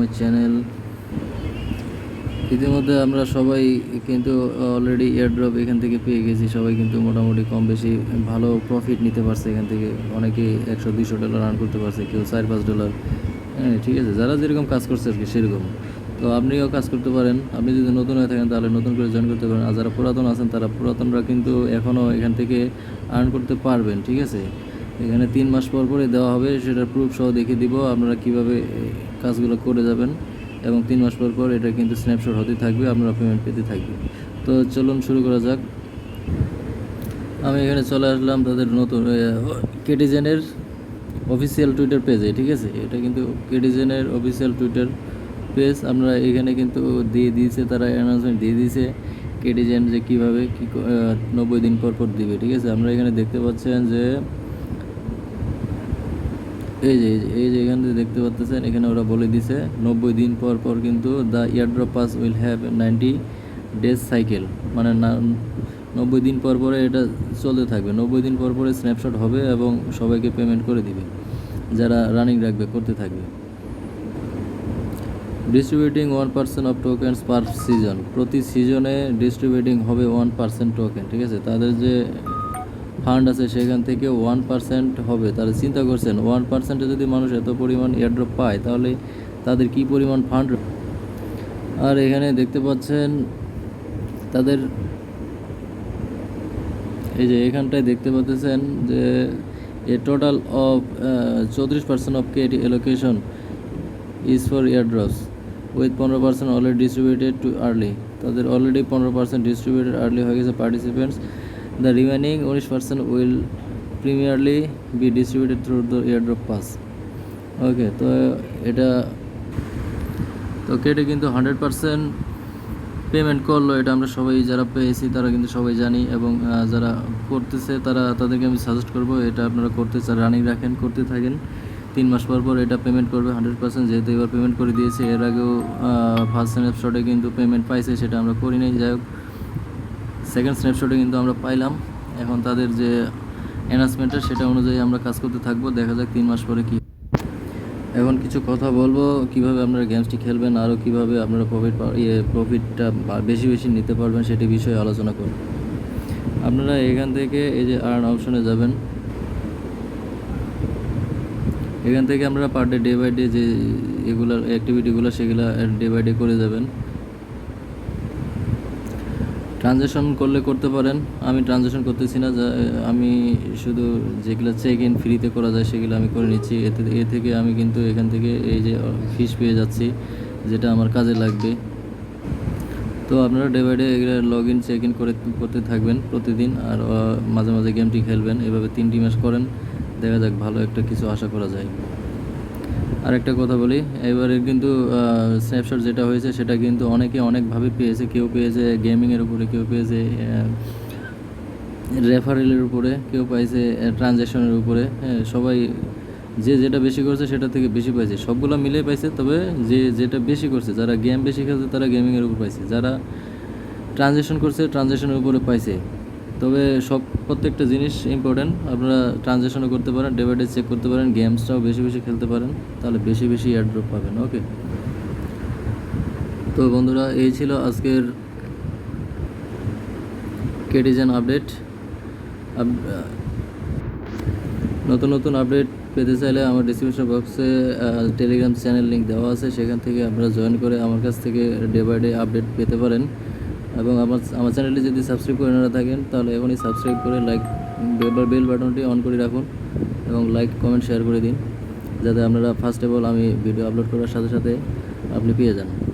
My channel. ইতিমধ্যে আমরা সবাই কিন্তু অলরেডি এয়ারড্রপ এখান থেকে পেয়ে গেছি। সবাই কিন্তু মোটামুটি কম বেশি ভালো প্রফিট নিতে পারছে এখান থেকে। অনেকেই $100-200 আর্ন করতে পারছে, কেউ $4-5। হ্যাঁ, ঠিক আছে, যারা যেরকম কাজ করছে আর কি সেরকম। তো আপনিও কাজ করতে পারেন। আপনি যদি নতুন হয়ে থাকেন তাহলে নতুন করে জয়েন করতে পারেন, আর যারা পুরাতন আছেন তারা পুরাতনরা কিন্তু এখনও এখান থেকে আর্ন করতে পারবেন। ঠিক আছে, এখানে 3 মাস পর পরে দেওয়া হবে, সেটার প্রুফ সহ দেখিয়ে দিব আপনারা কীভাবে কাজগুলো করে যাবেন। এবং 3 মাস পর পর এটা কিন্তু স্ন্যাপশট হতে থাকবে, আপনারা পেমেন্ট পেতে থাকবে। তো চলুন শুরু করা যাক। আমি এখানে চলে আসলাম তাদের নতুন কেটিজেনের অফিসিয়াল টুইটার পেজে। ঠিক আছে, এটা কিন্তু কেটিজেনের অফিসিয়াল টুইটার পেজ। আপনারা এখানে কিন্তু দিয়ে দিয়েছে, তারা অ্যানাউন্সমেন্ট দিয়ে দিয়েছে কেটিজেন যে কীভাবে 90 দিন পর পর দিবে। ঠিক আছে, আপনারা এখানে দেখতে পাচ্ছেন যে এই যে এখানে দেখতে পাচ্ছেন, এখানে ওরা বলে দিছে 90 দিন পর পর কিন্তু the airdrop pass will have 90 days cycle, মানে 90 দিন পর পরে এটা চলতে থাকবে। 90 দিন পর পরে স্ন্যাপশট হবে এবং সবাইকে পেমেন্ট করে দিবে যারা রানিং রাখবে, করতে থাকবে। Distributing 1% of tokens per season, প্রতি সিজনে ডিস্ট্রিবিউটিং হবে 1% টোকেন। ঠিক আছে, তাদের যে ফান্ড আছে সেখান থেকে 1% হবে। তারা চিন্তা করছেন 1%-এ যদি মানুষ এত পরিমাণ এয়ারড্রপ পায় তাহলে তাদের কি পরিমাণ ফান্ড। আর এখানে দেখতে পাচ্ছেন তাদের এই যে এখানটায় দেখতে পাচ্ছেন যে a total of 34% of KT allocation is for airdrops with 15% already distributed to early. তাদের অলরেডি 15% ডিস্ট্রিবিউটেড আর্লি হয়ে গেছে participants. The remaining 19% will primarily be distributed through the airdrop pass. ওকে, তো এটা তো কেটে কিন্তু 100% পেমেন্ট করলো। এটা আমরা সবাই যারা পেয়েছি তারা কিন্তু সবাই জানি, এবং যারা করতেছে তাদেরকে আমি সাজেস্ট করবো এটা আপনারা করতে চান, রানিং রাখেন, করতে থাকেন। 3 মাস পর পর এটা পেমেন্ট করবে 100%, যেহেতু এবার পেমেন্ট করে দিয়েছে। এর আগেও ফার্স্ট স্ন্যাপশটে কিন্তু পেমেন্ট পাইছে, সেটা আমরা করি নাই। যাই হোক, সেকেন্ড স্ন্যাপশটে কিন্তু আমরা পাইলাম। এখন তাদের যে অ্যানাউন্সমেন্টটা সেটা অনুযায়ী আমরা কাজ করতে থাকবো, দেখা যাক 3 মাস পরে কী। এখন কিছু কথা বলবো কীভাবে আপনারা গেমসটি খেলবেন, আরও কীভাবে আপনারা প্রফিটটা বেশি বেশি নিতে পারবেন সেটি বিষয়ে আলোচনা করব। আপনারা এখান থেকে এই যে আর্ন অপশনে যাবেন। এখান থেকে আপনারা পার ডে বাই ডে যে এগুলোর অ্যাক্টিভিটিগুলো সেগুলো ডে বাই ডে করে যাবেন। ট্রানজ্যাকশন করলে করতে পারেন, আমি ট্রানজ্যাকশন করতেছি না, আমি শুধু যেগুলো চেক ইন ফ্রিতে করা যায় সেগুলো আমি করে নিচ্ছি। এ থেকে আমি কিন্তু এখান থেকে এই যে ফিস পেয়ে যাচ্ছি, যেটা আমার কাজে লাগবে। তো আপনারা ডে বাই ডে এগুলো লগ ইন চেক ইন করতে থাকবেন প্রতিদিন, আর মাঝে মাঝে গেমটি খেলবেন। এভাবে 3টি ম্যাচ করেন, দেখা যাক ভালো একটা কিছু আশা করা যায়। আর একটা কথা বলি, এবারে কিন্তু স্ন্যাপশট যেটা হয়েছে সেটা কিন্তু অনেকে অনেকভাবে পেয়েছে। কেউ পেয়েছে গেমিংয়ের উপরে, কেউ পেয়েছে রেফারেলের উপরে, কেউ পাইছে ট্রানজ্যাকশনের উপরে। হ্যাঁ, সবাই যে যেটা বেশি করছে সেটা থেকে বেশি পাইছে, সবগুলো মিলে পাইছে। তবে যেটা বেশি করছে, যারা গেম বেশি খেলছে তারা গেমিংয়ের উপর পাইছে, যারা ট্রানজ্যাকশন করছে ট্রানজ্যাকশনের উপরে পাইছে। তবে প্রত্যেকটা জিনিস ইম্পর্টেন্ট। আপনারা ট্রানজ্যাকশনও করতে পারেন, ডে বাই ডে চেক করতে পারেন, গেমসটাও বেশি বেশি খেলতে পারেন, তাহলে বেশি বেশি এয়ারড্রপ পাবেন। ওকে, তো বন্ধুরা এই ছিল আজকের কেটিজেন আপডেট। নতুন নতুন আপডেট পেতে চাইলে আমার ডিসক্রিপশন বক্সে টেলিগ্রাম চ্যানেল লিঙ্ক দেওয়া আছে, সেখান থেকে আপনারা জয়েন করে আমার কাছ থেকে ডে বাই ডে আপডেট পেতে পারেন। এবং আমার চ্যানেলটি যদি সাবস্ক্রাইব করে না থাকেন তাহলে এখনই সাবস্ক্রাইব করে বেল বাটনটি অন করে রাখুন, এবং লাইক কমেন্ট শেয়ার করে দিন, যাতে আপনারা ফার্স্ট অফ অল আমি ভিডিও আপলোড করার সাথে সাথে আপনি পেয়ে যান।